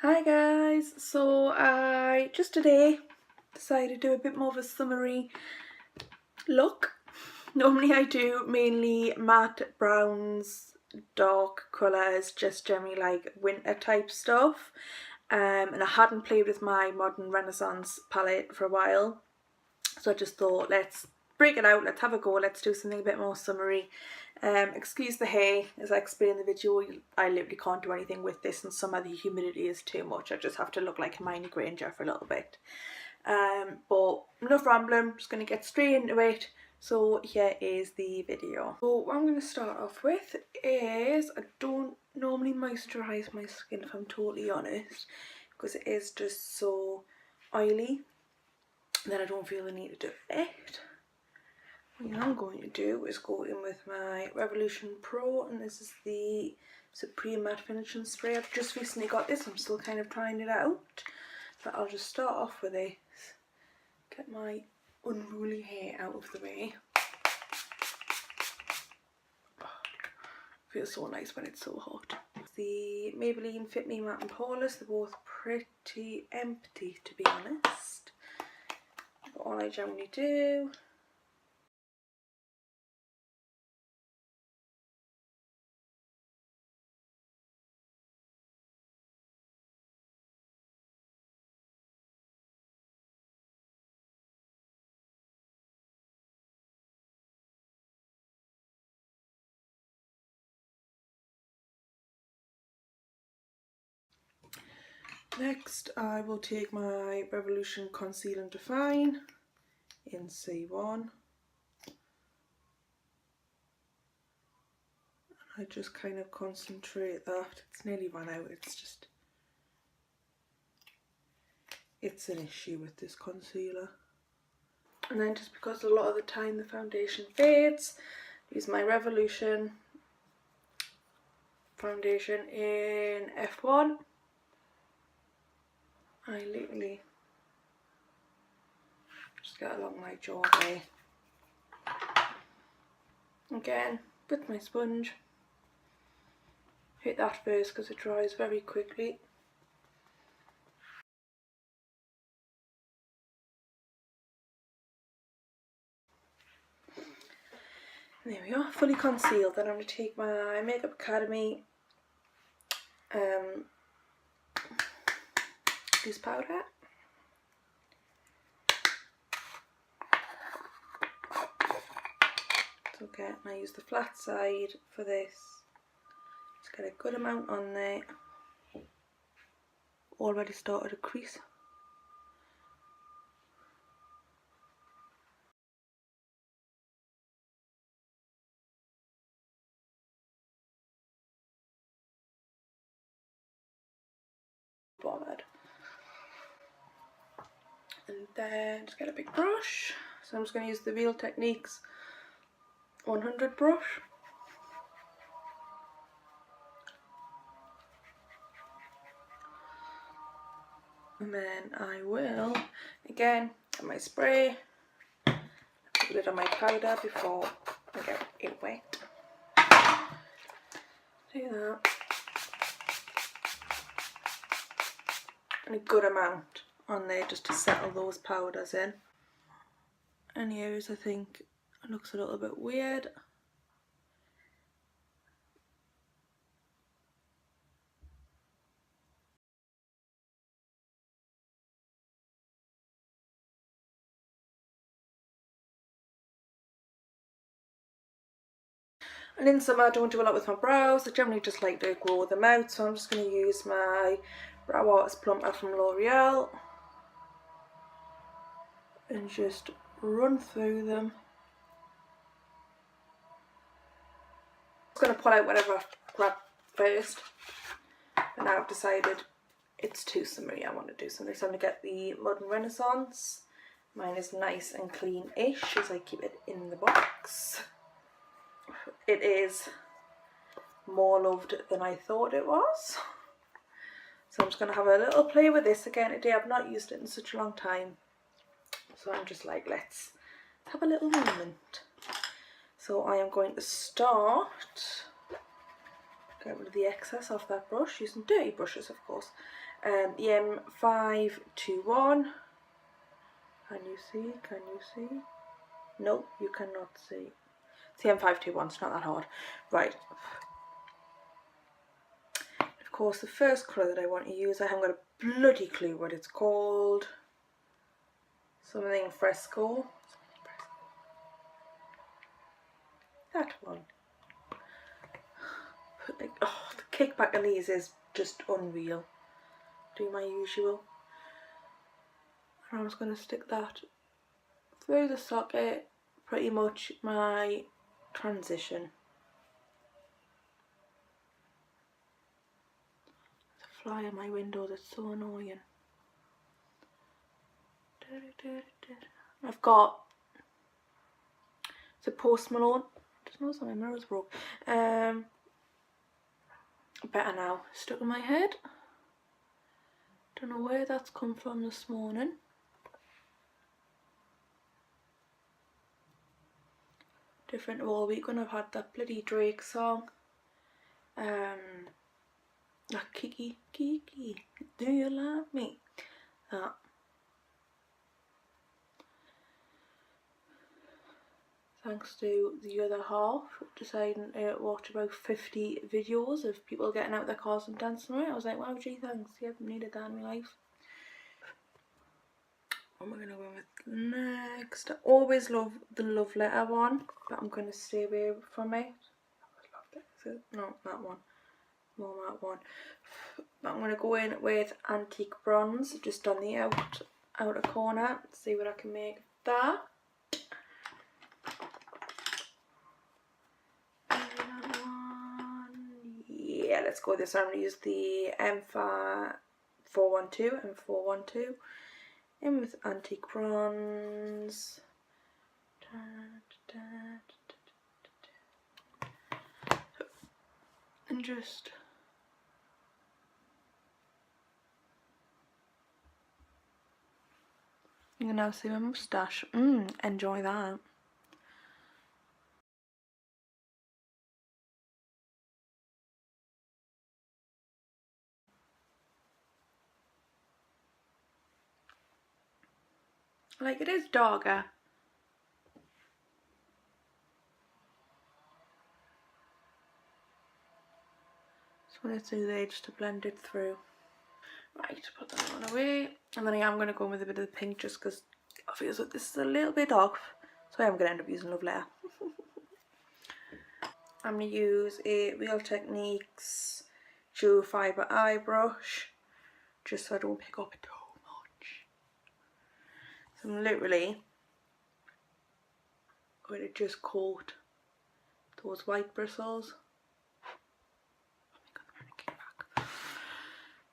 Hi guys, so I just today decided to do a bit more of a summery look. Normally I do mainly matte browns, dark colours, just generally like winter type stuff, and I hadn't played with my Modern Renaissance palette for a while, so I just thought let's break it out, let's have a go, let's do something a bit more summery. Excuse the hair, as I explained in the video, I literally can't do anything with this in summer. The humidity is too much. I just have to look like Hermione Granger for a little bit. But enough rambling, I'm just going to get straight into it. So here is the video. So what I'm going to start off with is, I don't normally moisturise my skin if I'm totally honest, because it is just so oily that I don't feel the need to do it. What I'm going to do is go in with my Revolution Pro, and this is the Supreme Matte Finishing Spray. I've just recently got this, I'm still kind of trying it out, but I'll just start off with this, get my unruly hair out of the way. Feels so nice when it's so hot. The Maybelline Fit Me Matte and Poreless, they're both pretty empty to be honest, but all I generally do next, I will take my Revolution Conceal and Define in C1. I just kind of concentrate that. It's nearly run out. It's an issue with this concealer. And then just because a lot of the time the foundation fades, use my Revolution foundation in F1. I literally just get along my jaw there. Again, with my sponge, hit that first because it dries very quickly. And there we are, fully concealed. Then I'm going to take my Makeup Academy loose powder. Okay, and I use the flat side for this. Just get a good amount on there. Already started a crease. Bothered. And then just get a big brush. So I'm just going to use the Real Techniques 100 brush. And then I will, again, get my spray, put a bit on my powder before I get it wet. Do that. And a good amount on there just to settle those powders in. Any areas I think it looks a little bit weird, and in summer I don't do a lot with my brows. I generally just like to grow them out, so I'm just going to use my Brow Artist Plumper from L'Oreal and just run through them. I'm just going to pull out whatever I grab first, and now I've decided it's too summery, I want to do something, so I'm going to get the Modern Renaissance. Mine is nice and clean-ish as I keep it in the box. It is more loved than I thought it was. So I'm just going to have a little play with this again today. I've not used it in such a long time. So I'm just like, let's have a little moment. So I am going to start, get rid of the excess off that brush, using dirty brushes of course. the M521. Can you see? Can you see? No, you cannot see. It's the M521, it's not that hard. Right. Of course, the first colour that I want to use, I haven't got a bloody clue what it's called. Something fresco. That one. Oh, the kickback on these is just unreal. Do my usual. And I'm just going to stick that through the socket, pretty much my transition. There's a fly in my window that's so annoying. I've got, it's a Post Malone. Just noticed my mirror's broke. Better now. Stuck in my head. Don't know where that's come from this morning. Different all week when I've had that bloody Drake song. That Kiki, Kiki, do you love me? That. Thanks to the other half deciding to watch about 50 videos of people getting out their cars and dancing around. I was like, wow, gee, thanks. You haven't needed that in my life. What am I going to go with next? I always love the Love Letter one, but I'm going to stay away from it. No, that one. More that one. But I'm going to go in with Antique Bronze, just on the outer corner. See what I can make of that. Yeah, let's go with this. I'm going to use the M412 in with Antique Bronze. And just you can now see my moustache. Enjoy that. Like, it is darker. Just want to do there just to blend it through. Right, put that one away. And then I am going to go with a bit of the pink just because I feel as though this is a little bit off. So I am going to end up using Love Letter. I'm going to use a Real Techniques Dual Fibre Eye Brush just so I don't pick up too much. So I'm literally going to just coat those white bristles. Oh my god, they're back.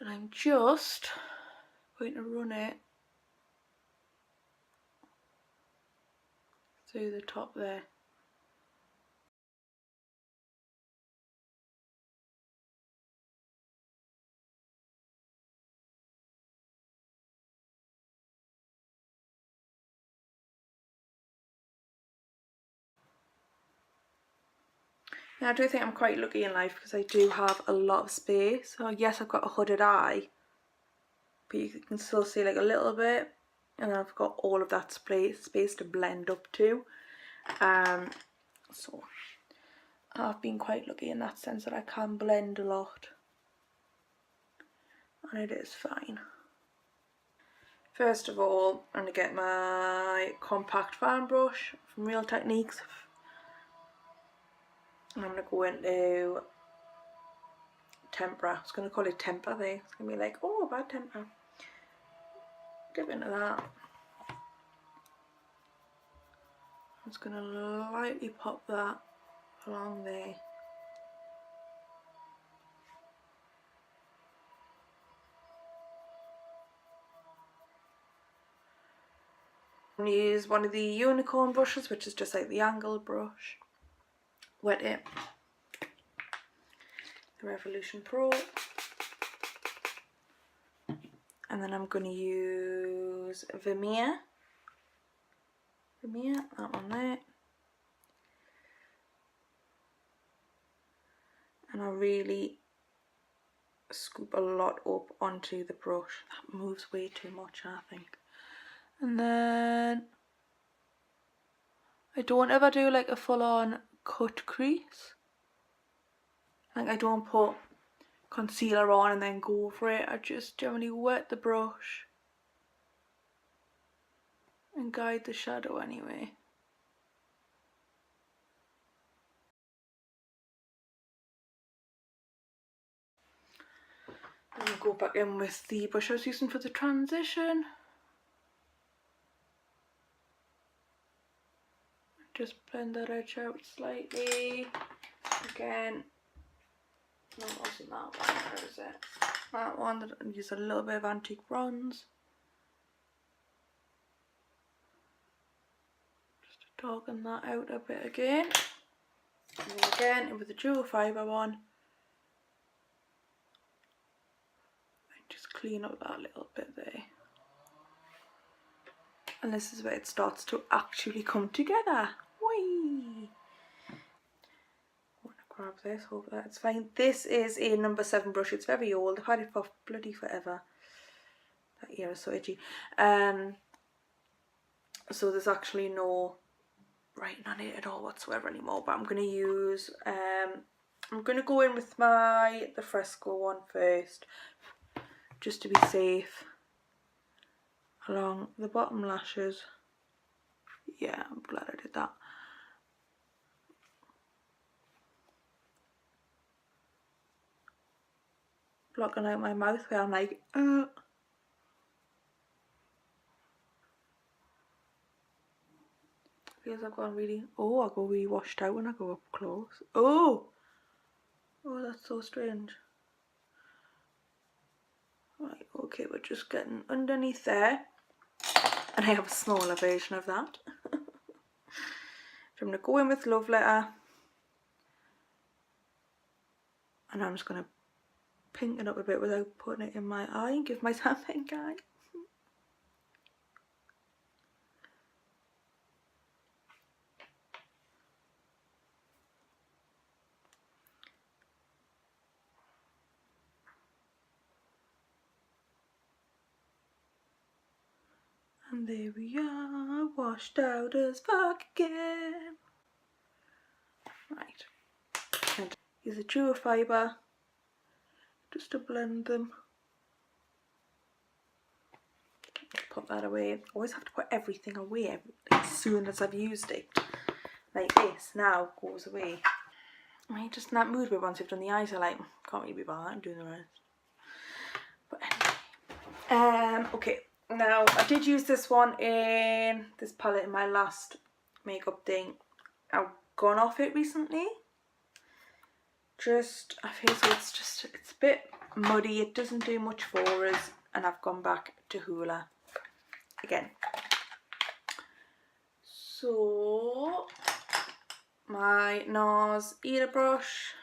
And I'm just going to run it through the top there. Now I do think I'm quite lucky in life because I do have a lot of space. So yes, I've got a hooded eye, but you can still see like a little bit, and then I've got all of that space to blend up to. So I've been quite lucky in that sense that I can blend a lot, and it is fine. First of all, I'm going to get my compact fan brush from Real Techniques, and I'm going to go into Tempera. I was going to call it Temper there. It's going to be like, oh, bad temper. Dip into that. I'm just going to lightly pop that along there. I'm going to use one of the unicorn brushes, which is just like the angled brush. Wet it. The Revolution Pro. And then I'm going to use Vermeer. That one there. And I really scoop a lot up onto the brush. That moves way too much, I think. And then I don't ever do like a full-on cut crease. Like I don't put concealer on and then go over it. I just generally wet the brush and guide the shadow anyway. And we'll go back in with the brush I was using for the transition. Just blend that edge out slightly. Again, no, it wasn't that one. Where is it? That one. That I use a little bit of antique bronze. Just to darken that out a bit again. And then again with the dual fibre one. And just clean up that little bit there. And this is where it starts to actually come together. Whee! Grab this, hope that's fine. This is a number 7 brush. It's very old. I've had it for bloody forever. That ear is so itchy. So there's actually no writing on it at all whatsoever anymore. But I'm gonna use I'm gonna go in with the Fresco one first, just to be safe. Along the bottom lashes. Yeah, I'm glad I did that. Blocking out my mouth where I'm like, feels I've gone really, oh, I go really washed out when I go up close. Oh, that's so strange. Right, okay, we're just getting underneath there. And I have a smaller version of that. So I'm going to go in with Love Letter. And I'm just going to pink it up a bit without putting it in my eye and give myself pink eye. And there we are, washed out as fuck again. Right. And use a dual fibre just to blend them. Put that away. I always have to put everything away as soon as I've used it. Like this now goes away. Am I just in that mood where once you've done the eyes, I like, can't really be bothered doing the rest. But anyway. Okay, now I did use this one in this palette in my last makeup thing. I've gone off it recently. I feel so it's a bit muddy, it doesn't do much for us, and I've gone back to Hoola again. So my NARS Eater brush,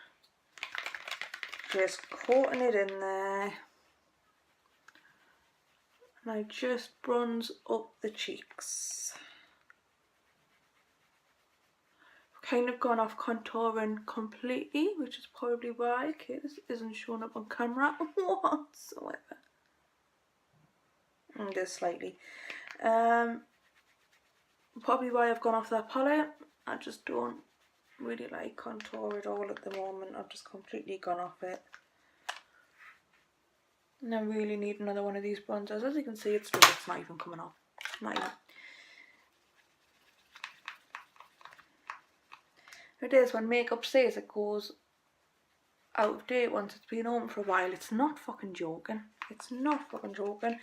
just coating it in there, and I just bronze up the cheeks. Kind of gone off contouring completely, which is probably why this isn't showing up on camera whatsoever. And just slightly. Probably why I've gone off that palette. I just don't really like contour at all at the moment. I've just completely gone off it. And I really need another one of these bronzers. As you can see, it's not even coming off. Not even. It is when makeup says it goes out of date once it's been on for a while. It's not fucking joking. It's not fucking joking.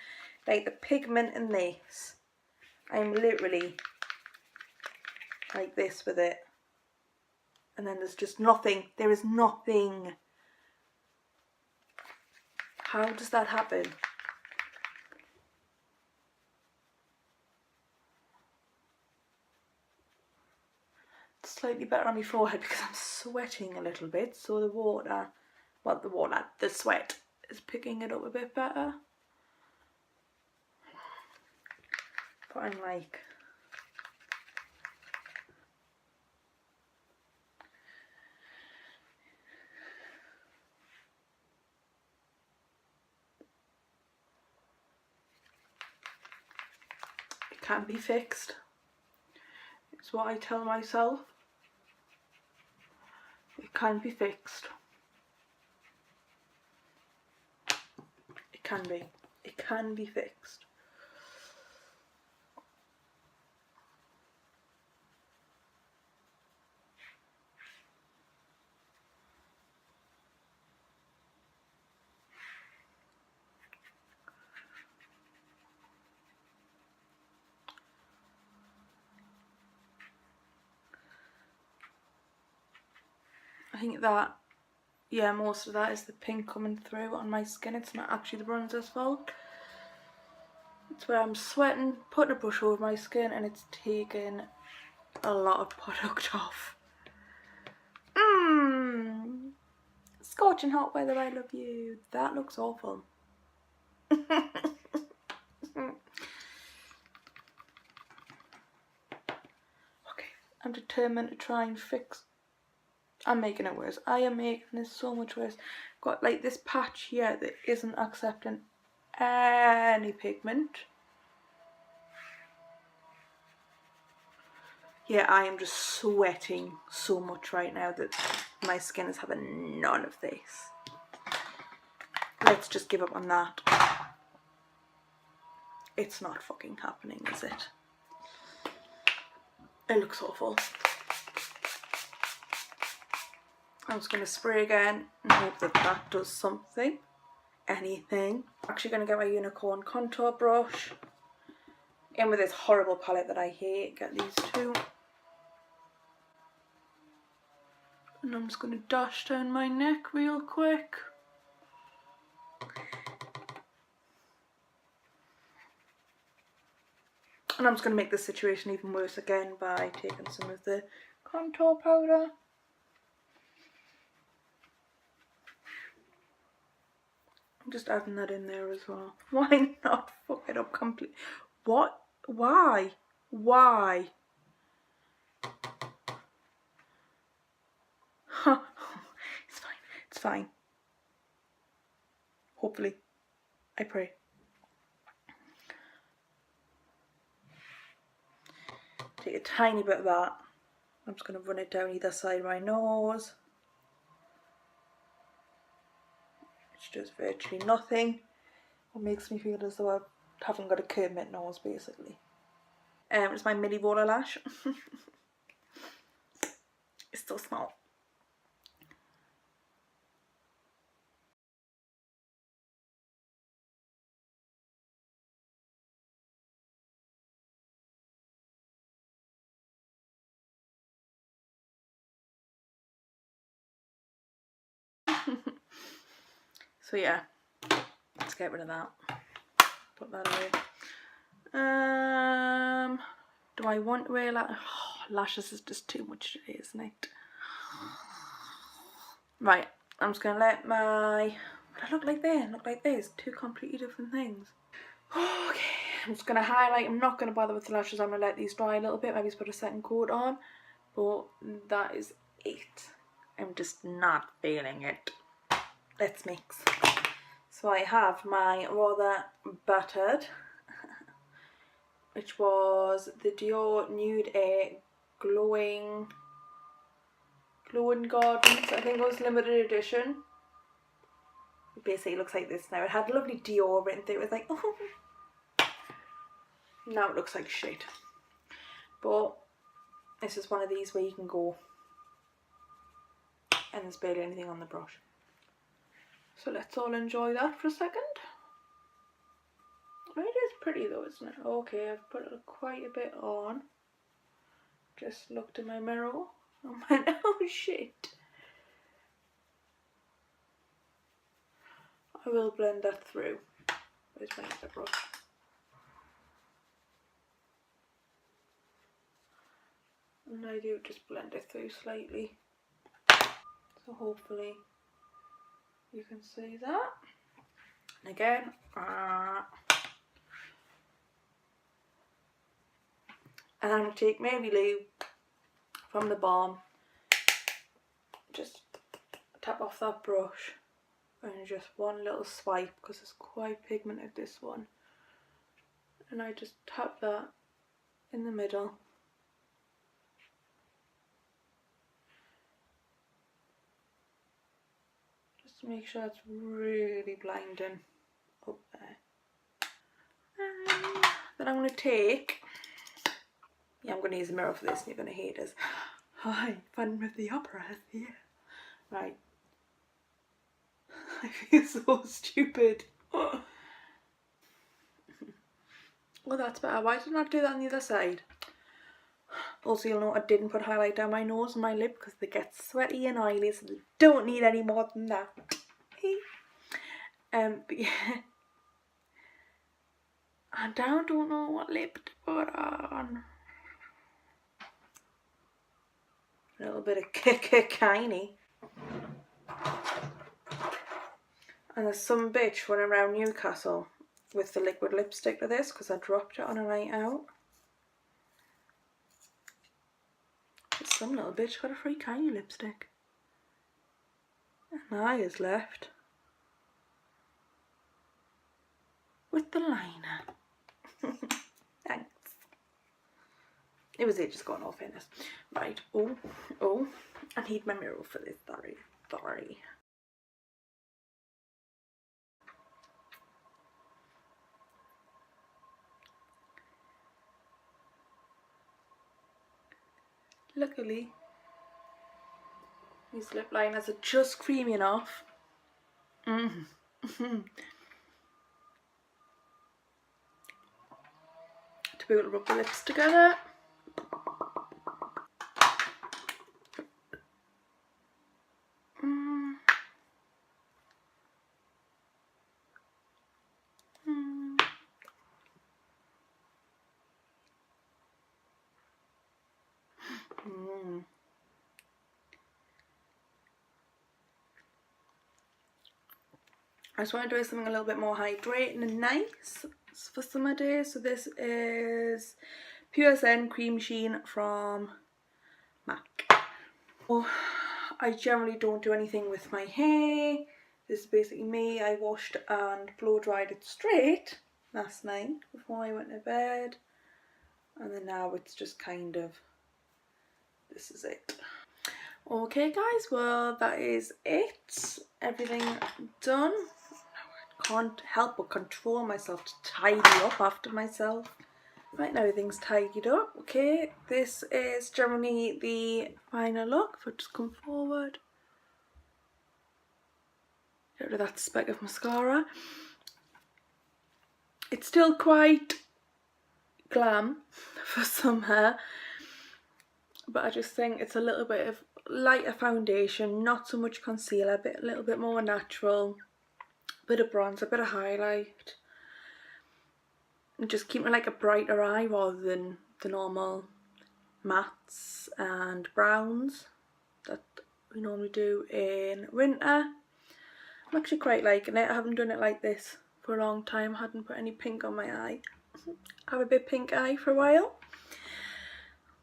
Like the pigment in this, I'm literally like this with it. And then there's just nothing. There is nothing. How does that happen? It's slightly better on my forehead because I'm sweating a little bit. So the sweat is picking it up a bit better. But I'm like, can be fixed. It's what I tell myself. It can be fixed. It can be. It can be fixed. I think that, yeah, most of that is the pink coming through on my skin. It's not actually the bronzer's fault. It's where I'm sweating, putting a brush over my skin, and it's taking a lot of product off. Scorching hot weather, I love you. That looks awful. Okay, I'm determined to try and fix. I'm making it worse. I am making this so much worse. Got like this patch here that isn't accepting any pigment. Yeah, I am just sweating so much right now that my skin is having none of this. Let's just give up on that. It's not fucking happening, is it? It looks awful. I'm just going to spray again and hope that that does something. Anything. I'm actually going to get my unicorn contour brush in with this horrible palette that I hate. Get these two. And I'm just going to dash down my neck real quick. And I'm just going to make this situation even worse again by taking some of the contour powder. I'm just adding that in there as well. Why not fuck it up completely? What? Why? Why? It's fine. It's fine. Hopefully. I pray. Take a tiny bit of that. I'm just going to run it down either side of my nose. Which does virtually nothing. It makes me feel as though I haven't got a Kermit nose, basically. It's my mini roller lash. It's so small. So yeah, let's get rid of that. Put that away. Do I want to wear lashes? Is just too much today, isn't it? Right, I'm just gonna let my. What I look like there? Look like this. Two completely different things. Okay, I'm just gonna highlight. I'm not gonna bother with the lashes. I'm gonna let these dry a little bit. Maybe just put a second coat on. But that is it. I'm just not feeling it. Let's mix. So I have my rather battered, which was the Dior Nude Air Glowing Gardens. I think it was limited edition. It basically looks like this now. It had lovely Dior written through it. It was like, oh. Now it looks like shit. But this is one of these where you can go and there's barely anything on the brush. So let's all enjoy that for a second. It is pretty though, isn't it? Okay, I've put quite a bit on. Just looked in my mirror and went, oh shit. I will blend that through. Where's my other brush? And I do just blend it through slightly. So hopefully you can see that. And again, and I'm going to take Mary Lou from the balm, just tap off that brush and just one little swipe because it's quite pigmented, this one, and I just tap that in the middle. Just to make sure it's really blinding up there. Then I'm going to take, I'm going to use a mirror for this and you're going to hate this. Hi, Fun with the Opera here. Right. I feel so stupid. Oh, that's better. Why did I not do that on the other side? Also, you'll know I didn't put highlight down my nose and my lip because they get sweaty and oily, so they don't need any more than that. But yeah. I don't know what lip to put on. A little bit of Kikini. And there's some bitch running around Newcastle with the liquid lipstick to this because I dropped it on a night out. Some little bitch got a free Kanye lipstick. And I is left with the liner. Thanks. It was ages gone, all fairness. Right, oh, I need my mirror for this, sorry. Luckily, these lip liners are just creamy enough. To be able to rub the lips together. I just want to do something a little bit more hydrating and nice for summer days. So this is Pure Zen Cream Sheen from MAC. Oh, I generally don't do anything with my hair. This is basically me. I washed and blow dried it straight last night before I went to bed. And then now it's just kind of, this is it. Okay guys, well that is it. Everything done. Can't help but control myself to tidy up after myself. Right, now everything's tidied up. Okay, this is generally the final look. If I just come forward, get rid of that speck of mascara. It's still quite glam for summer, but I just think it's a little bit of lighter foundation, not so much concealer, a little bit more natural. Bit of bronzer, a bit of highlight, and just keep it like a brighter eye rather than the normal mattes and browns that we normally do in winter. I'm actually quite liking it. I haven't done it like this for a long time. I hadn't put any pink on my eye. I have a bit pink eye for a while.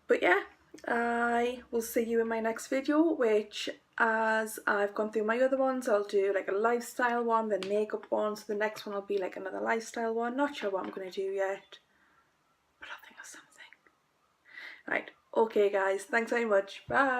But yeah, I will see you in my next video, which, as I've gone through my other ones, I'll do like a lifestyle one, then makeup one, so the next one will be like another lifestyle one. Not sure what I'm going to do yet, but I'll think of something. Right, okay guys, thanks very much, bye.